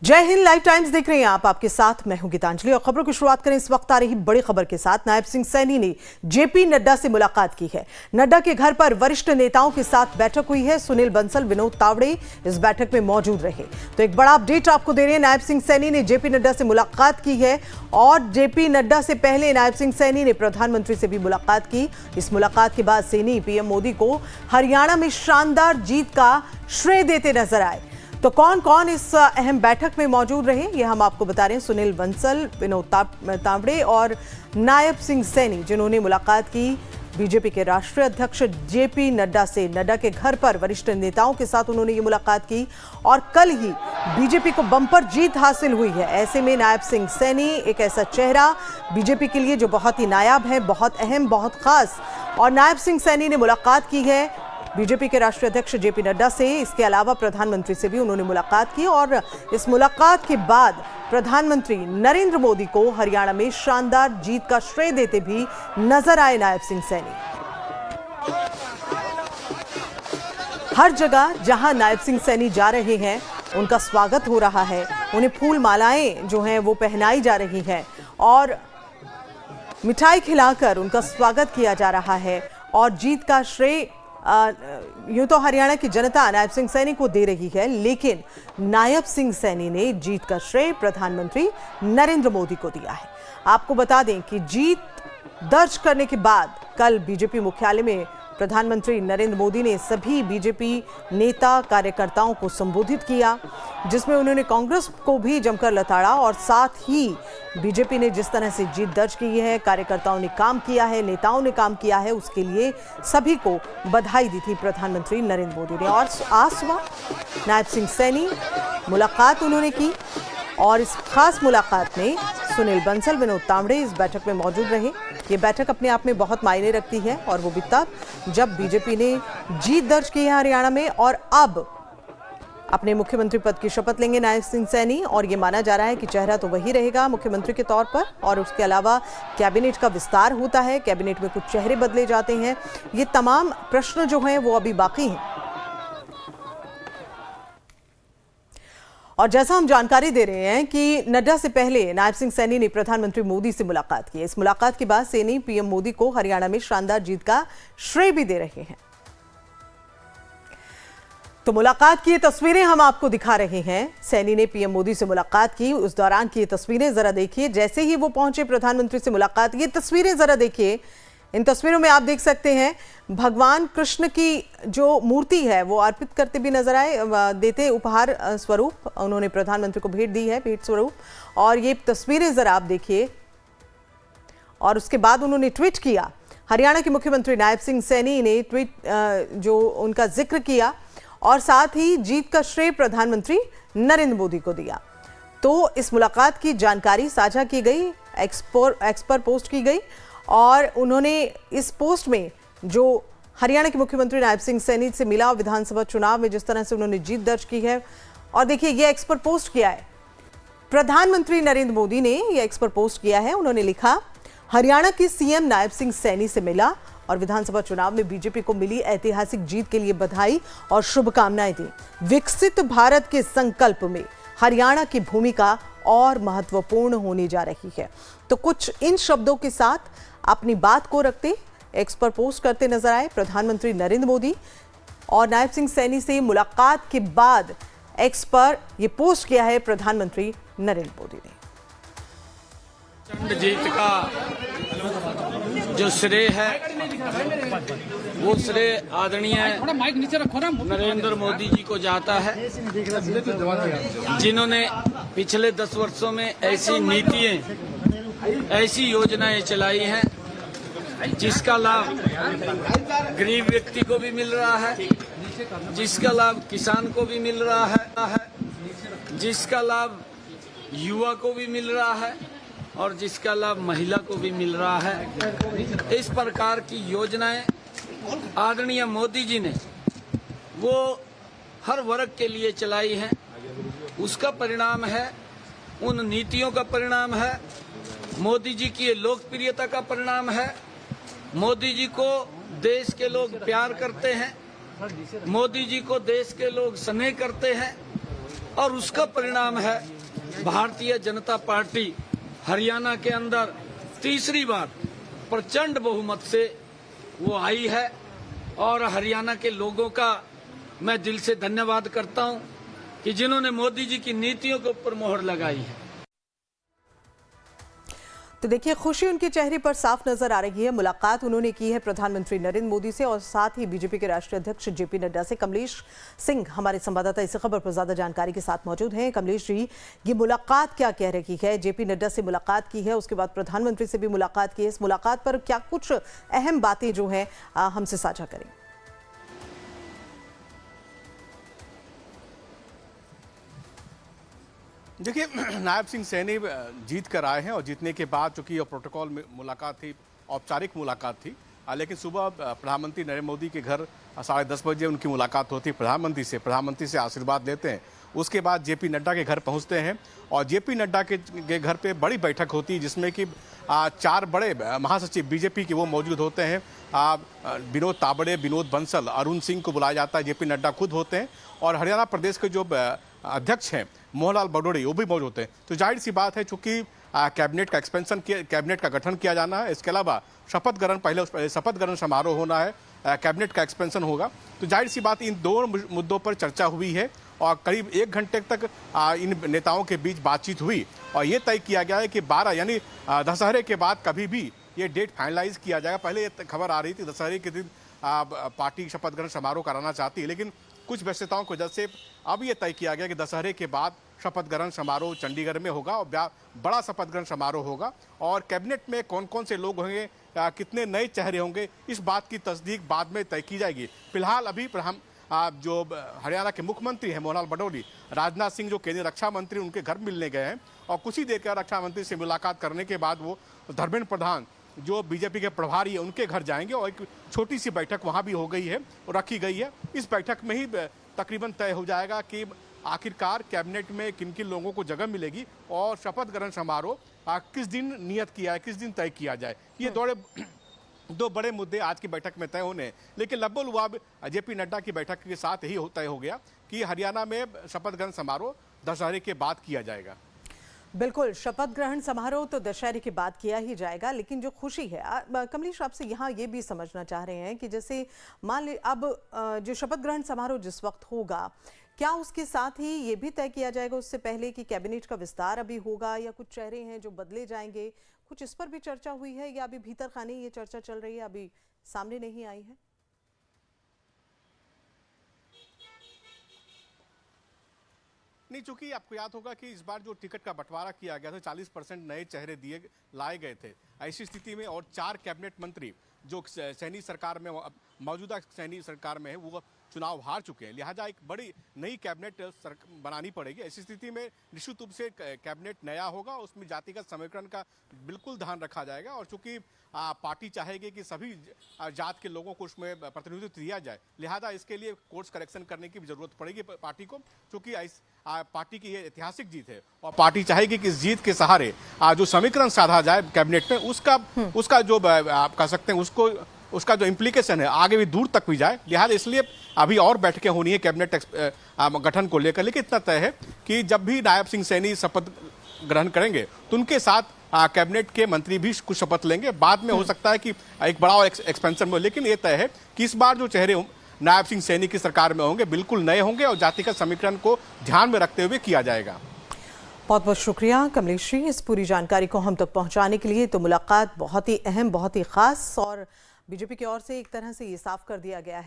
जय Hind. Live times देख रहे हैं आप, आपके साथ मैं हूं गीतांजलि और खबरों की शुरुआत करें इस वक्त आ रही बड़ी खबर के साथ। नायब सिंह सैनी ने जेपी नड्डा से मुलाकात की है। नड्डा के घर पर वरिष्ठ नेताओं के साथ बैठक हुई है। सुनील बंसल, विनोद तावड़े इस बैठक में मौजूद रहे। तो एक बड़ा अपडेट आपको दे रहे हैं। नायब सिंह सैनी ने जेपी नड्डा से मुलाकात की है और जेपी नड्डा से पहले नायब सिंह सैनी ने प्रधानमंत्री से भी मुलाकात की। इस मुलाकात के बाद सैनी पीएम मोदी को हरियाणा में शानदार जीत का श्रेय देते नजर आए। तो कौन कौन इस अहम बैठक में मौजूद रहे, ये हम आपको बता रहे हैं। सुनील बंसल, विनोद तावड़े और नायब सिंह सैनी, जिन्होंने मुलाकात की बीजेपी के राष्ट्रीय अध्यक्ष जेपी नड्डा से। नड्डा के घर पर वरिष्ठ नेताओं के साथ उन्होंने ये मुलाकात की और कल ही बीजेपी को बम्पर जीत हासिल हुई है। ऐसे में नायब सिंह सैनी एक ऐसा चेहरा बीजेपी के लिए जो बहुत ही नायाब है, बहुत अहम, बहुत खास। और नायब सिंह सैनी ने मुलाकात की है बीजेपी के राष्ट्रीय अध्यक्ष जेपी नड्डा से। इसके अलावा प्रधानमंत्री से भी उन्होंने मुलाकात की और इस मुलाकात के बाद प्रधानमंत्री नरेंद्र मोदी को हरियाणा में शानदार जीत का श्रेय देते भी नजर आए नायब सिंह सैनी। हर जगह जहां नायब सिंह सैनी जा रहे हैं उनका स्वागत हो रहा है। उन्हें फूल मालाएं जो हैं वो पहनाई जा रही हैं और मिठाई खिलाकर उनका स्वागत किया जा रहा है। और जीत का श्रेय यूं तो हरियाणा की जनता नायब सिंह सैनी को दे रही है, लेकिन नायब सिंह सैनी ने जीत का श्रेय प्रधानमंत्री नरेंद्र मोदी को दिया है। आपको बता दें कि जीत दर्ज करने के बाद कल बीजेपी मुख्यालय में प्रधानमंत्री नरेंद्र मोदी ने सभी बीजेपी नेता कार्यकर्ताओं को संबोधित किया, जिसमें उन्होंने कांग्रेस को भी जमकर लताड़ा और साथ ही बीजेपी ने जिस तरह से जीत दर्ज की है, कार्यकर्ताओं ने काम किया है, नेताओं ने काम किया है, उसके लिए सभी को बधाई दी थी प्रधानमंत्री नरेंद्र मोदी ने। और आज सुबह नायब सिंह सैनी मुलाकात उन्होंने की और इस खास मुलाकात में सुनील बंसल, विनोद तावड़े इस बैठक में मौजूद रहे। ये बैठक अपने आप में बहुत मायने रखती है और वो भी तब जब बीजेपी ने जीत दर्ज की है हरियाणा में और अब अपने मुख्यमंत्री पद की शपथ लेंगे नायब सिंह सैनी। और ये माना जा रहा है कि चेहरा तो वही रहेगा मुख्यमंत्री के तौर पर और उसके अलावा कैबिनेट का विस्तार होता है, कैबिनेट में कुछ चेहरे बदले जाते हैं। ये तमाम प्रश्न जो हैं वो अभी बाकी हैं। और जैसा हम जानकारी दे रहे हैं कि नड्डा से पहले नायब सिंह सैनी ने प्रधानमंत्री मोदी से मुलाकात की। इस मुलाकात के बाद सैनी पीएम मोदी को हरियाणा में शानदार जीत का श्रेय भी दे रहे हैं। तो मुलाकात की ये तस्वीरें हम आपको दिखा रहे हैं। सैनी ने पीएम मोदी से मुलाकात की, उस दौरान की ये तस्वीरें जरा देखिए। जैसे ही वो पहुंचे प्रधानमंत्री से मुलाकात, ये तस्वीरें जरा देखिए। इन तस्वीरों में आप देख सकते हैं भगवान कृष्ण की जो मूर्ति है वो अर्पित करते भी नजर आए, देते उपहार स्वरूप उन्होंने प्रधानमंत्री को भेंट दी है, भेंट स्वरूप। और ये तस्वीरें जरा आप देखिए। और उसके बाद उन्होंने ट्वीट किया। हरियाणा के मुख्यमंत्री नायब सिंह सैनी ने ट्वीट जो उनका जिक्र किया और साथ ही जीत का श्रेय प्रधानमंत्री नरेंद्र मोदी को दिया। तो इस मुलाकात की जानकारी साझा की गई, एक्स पर पोस्ट की गई और उन्होंने इस पोस्ट में जो हरियाणा के मुख्यमंत्री नायब सिंह सैनी से मिला, विधानसभा चुनाव में जिस तरह से उन्होंने जीत दर्ज की है। और देखिए ये एक्स पर पोस्ट किया है प्रधानमंत्री नरेंद्र मोदी ने, ये एक्स पर पोस्ट किया है। उन्होंने लिखा, हरियाणा के सीएम नायब सिंह सैनी से मिला और विधानसभा चुनाव में बीजेपी को मिली ऐतिहासिक जीत के लिए बधाई और शुभकामनाएं दी। विकसित भारत के संकल्प में हरियाणा की भूमिका और महत्वपूर्ण होने जा रही है। तो कुछ इन शब्दों के साथ अपनी बात को रखते एक्स पर पोस्ट करते नजर आए प्रधानमंत्री नरेंद्र मोदी। और नायब सिंह सैनी से मुलाकात के बाद एक्स पर यह पोस्ट किया है प्रधानमंत्री नरेंद्र मोदी ने। प्रचंड जीत का जो श्रेय है वो श्रेय आदरणीय नरेंद्र मोदी जी को जाता है, जिन्होंने पिछले 10 वर्षों में ऐसी नीतियां, ऐसी योजनाएं चलाई हैं जिसका लाभ गरीब व्यक्ति को भी मिल रहा है, जिसका लाभ किसान को भी मिल रहा है, जिसका लाभ युवा को भी मिल रहा है और जिसका लाभ महिला को भी मिल रहा है। इस प्रकार की योजनाएं आदरणीय मोदी जी ने वो हर वर्ग के लिए चलाई हैं। उसका परिणाम है, उन नीतियों का परिणाम है, मोदी जी की लोकप्रियता का परिणाम है। मोदी जी को देश के लोग प्यार करते हैं, मोदी जी को देश के लोग स्नेह करते हैं और उसका परिणाम है भारतीय जनता पार्टी हरियाणा के अंदर तीसरी बार प्रचंड बहुमत से वो आई है। और हरियाणा के लोगों का मैं दिल से धन्यवाद करता हूं कि जिन्होंने मोदी जी की नीतियों के ऊपर मोहर लगाई है। तो देखिए, खुशी उनके चेहरे पर साफ नजर आ रही है। मुलाकात उन्होंने की है प्रधानमंत्री नरेंद्र मोदी से और साथ ही बीजेपी के राष्ट्रीय अध्यक्ष जेपी नड्डा से। कमलेश सिंह हमारे संवाददाता इस खबर पर ज्यादा जानकारी के साथ मौजूद हैं। कमलेश जी, ये मुलाकात क्या कह रही है? जेपी नड्डा से मुलाकात की है, उसके बाद प्रधानमंत्री से भी मुलाकात की है। इस मुलाकात पर क्या कुछ अहम बातें जो है हमसे साझा करें? देखिए, नायब सिंह सैनी जीत कर आए हैं और जीतने के बाद चूंकि ये प्रोटोकॉल में मुलाकात थी, औपचारिक मुलाकात थी, लेकिन सुबह प्रधानमंत्री नरेंद्र मोदी के घर 10:30 बजे उनकी मुलाकात होती है प्रधानमंत्री से आशीर्वाद लेते हैं। उसके बाद जेपी नड्डा के घर पहुंचते हैं और जेपी नड्डा के घर पे बड़ी बैठक होती है जिसमें कि 4 बड़े महासचिव बीजेपी के वो मौजूद होते हैं। विनोद तावड़े, विनोद बंसल, अरुण सिंह को बुलाया जाता है, जेपी नड्डा खुद होते हैं और हरियाणा प्रदेश के जो अध्यक्ष हैं मोहनलाल बडोड़ी वो भी मौजूद होते हैं। तो जाहिर सी बात है, चूंकि कैबिनेट का गठन किया जाना है, इसके अलावा शपथ ग्रहण समारोह होना है, कैबिनेट का एक्सपेंशन होगा, तो जाहिर सी बात इन दो मुद्दों पर चर्चा हुई है और करीब 1 घंटे तक इन नेताओं के बीच बातचीत हुई और ये तय किया गया है कि 12 यानी दशहरे के बाद कभी भी ये डेट फाइनलाइज किया जाएगा। पहले ये खबर आ रही थी दशहरे के दिन पार्टी शपथ ग्रहण समारोह कराना चाहती है, लेकिन कुछ व्यस्तताओं की वजह से अब ये तय किया गया कि दशहरे के बाद शपथ ग्रहण समारोह चंडीगढ़ में होगा और बड़ा शपथ ग्रहण समारोह होगा। और कैबिनेट में कौन कौन से लोग होंगे, कितने नए चेहरे होंगे, इस बात की तस्दीक बाद में तय की जाएगी। फिलहाल अभी जो हरियाणा के मुख्यमंत्री हैं मोहनलाल बडोली, राजनाथ सिंह जो केंद्रीय रक्षा मंत्री, उनके घर मिलने गए हैं और कुछ ही देर के रक्षा मंत्री से मुलाकात करने के बाद वो धर्मेंद्र प्रधान जो बीजेपी के प्रभारी है उनके घर जाएंगे और एक छोटी सी बैठक वहां भी हो गई है और रखी गई है। इस बैठक में ही तकरीबन तय हो जाएगा कि आखिरकार कैबिनेट में किन किन लोगों को जगह मिलेगी और शपथ ग्रहण समारोह किस दिन नियत किया है, किस दिन तय किया जाए। ये दो बड़े मुद्दे आज की बैठक में तय होने हैं। लेकिन लब्बो-लुआब जेपी नड्डा की बैठक के साथ ही तय हो गया कि हरियाणा में शपथ ग्रहण समारोह दशहरे के बाद किया जाएगा। बिल्कुल, शपथ ग्रहण समारोह तो दशहरे के बाद किया ही जाएगा, लेकिन जो खुशी है, कमलेश आपसे यहाँ ये भी समझना चाह रहे हैं कि जैसे मान ली अब जो शपथ ग्रहण समारोह जिस वक्त होगा, क्या उसके साथ ही ये भी तय किया जाएगा उससे पहले कि कैबिनेट का विस्तार अभी होगा या कुछ चेहरे हैं जो बदले जाएंगे? कुछ इस पर भी चर्चा हुई है या अभी भीतर खाने ये चर्चा चल रही है, अभी सामने नहीं आई है? नहीं, चूंकि आपको याद होगा कि इस बार जो टिकट का बंटवारा किया गया था 40% नए चेहरे लाए गए थे। ऐसी स्थिति में और 4 कैबिनेट मंत्री जो सैनी सरकार में मौजूदा सैनी सरकार में है वो चुनाव हार चुके हैं, लिहाजा एक बड़ी नई कैबिनेट बनानी पड़ेगी। ऐसी स्थिति में निश्चित रूप से कैबिनेट नया होगा, उसमें जातिगत समीकरण का बिल्कुल ध्यान रखा जाएगा और चूंकि पार्टी चाहेगी कि सभी जात के लोगों को उसमें प्रतिनिधित्व दिया जाए, लिहाजा इसके लिए कोर्स करेक्शन करने की जरूरत पड़ेगी पार्टी को, क्योंकि पार्टी की ये ऐतिहासिक जीत है और पार्टी चाहेगी कि इस जीत के सहारे जो समीकरण साधा जाए कैबिनेट में उसका जो आप कह सकते हैं उसका जो इम्प्लीकेशन है आगे भी दूर तक भी जाए। लिहाजा इसलिए अभी और बैठकें होनी है कैबिनेट गठन को लेकर। लेकिन इतना तय है कि जब भी नायब सिंह सैनी शपथ ग्रहण करेंगे तो उनके साथ कैबिनेट के मंत्री भी कुछ शपथ लेंगे। बाद में हो सकता है कि एक बड़ा और एक्सपेंशन में, लेकिन ये तय है कि इस बार जो चेहरे नायब सिंह सैनी की सरकार में होंगे बिल्कुल नए होंगे और जातिगत समीकरण को ध्यान में रखते हुए किया जाएगा। बहुत बहुत शुक्रिया कमलेश जी इस पूरी जानकारी को हम तक पहुंचाने के लिए। तो मुलाकात बहुत ही अहम, बहुत ही खास और बीजेपी की ओर से एक तरह से ये साफ कर दिया गया है